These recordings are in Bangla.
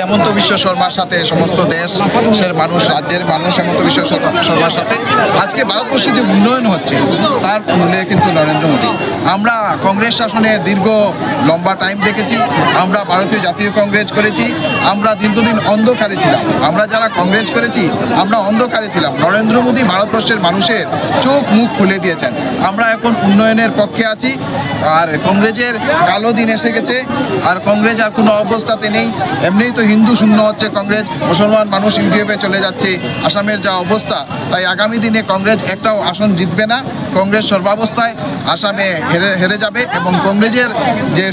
হেমন্ত বিশ্ব শর্মার সাথে সমস্ত দেশের মানুষ, রাজ্যের মানুষ হেমন্ত বিশ্ব শর্মার সাথে আজকে ভারতবর্ষে যে উন্নয়ন হচ্ছে তার মূলে কিন্তু নরেন্দ্র মোদী। আমরা কংগ্রেস শাসনের দীর্ঘ লম্বা টাইম দেখেছি, আমরা ভারতীয় জাতীয় কংগ্রেস করেছি, আমরা দীর্ঘদিন অন্ধকারে ছিলাম। আমরা যারা কংগ্রেস করেছি আমরা অন্ধকারে ছিলাম। নরেন্দ্র মোদী ভারতবর্ষের মানুষের চোখ মুখ খুলে দিয়েছেন। আমরা এখন উন্নয়নের পক্ষে আছি। আর কংগ্রেসের কালো দিন এসে গেছে, আর কংগ্রেস আর কোনো অবস্থাতে নেই। এমনিই তো হিন্দু শূন্য হচ্ছে কংগ্রেস, মুসলমান মানুষ ইউডিএফে চলে যাচ্ছে, আসামের যা অবস্থা, তাই আগামী দিনে কংগ্রেস একটাও আসন জিতবে না। কংগ্রেস সর্বাবস্থায় আসামে হেরে যাবে এবং কংগ্রেসের যে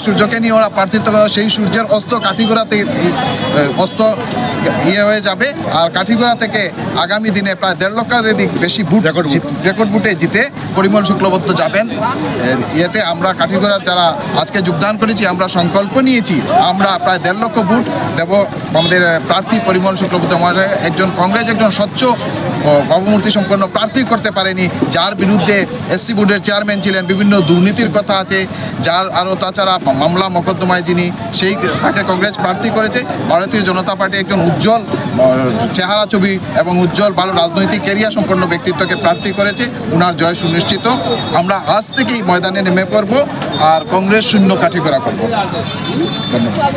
সূর্যকে নিয়ে ওরা প্রার্থিত্ব করে, সেই সূর্যের অস্ত কাঠিগোড়াতে অস্ত হয়ে যাবে। আর কাঠিগোড়া থেকে আগামী দিনে প্রায় 1.5 লক্ষের বেশি ভোট রেকর্ড ভোটে জিতে পরিমল শুক্লবৈদ্য যাবেন। ইয়েতে আমরা কাঠিগোড়ার যারা আজকে যোগদান করেছি আমরা সংকল্প নিয়েছি, আমরা প্রায় 1.5 লক্ষ ভোট দেব আমাদের প্রার্থী পরিমল শুক্লবৈদ্য। আমাদের কংগ্রেস একজন স্বচ্ছ ভাবমূর্তি সম্পন্ন প্রার্থী করতে পারেনি, যার বিরুদ্ধে এসসি বোর্ডের চেয়ারম্যান ছিলেন, বিভিন্ন দুর্নীতির কথা আছে, যার আরও তাছাড়া মামলা মোকদ্দমায় যিনি, তাকে কংগ্রেস প্রার্থী করেছে। ভারতীয় জনতা পার্টি একজন উজ্জ্বল চেহারা ছবি এবং উজ্জ্বল ভালো রাজনৈতিক ক্যারিয়ার সম্পন্ন ব্যক্তিত্বকে প্রার্থী করেছে। ওনার জয় সুনিশ্চিত। আমরা আজ থেকেই ময়দানে নেমে পড়ব আর কংগ্রেস শূন্য কাঠিগোড়া করব। ধন্যবাদ।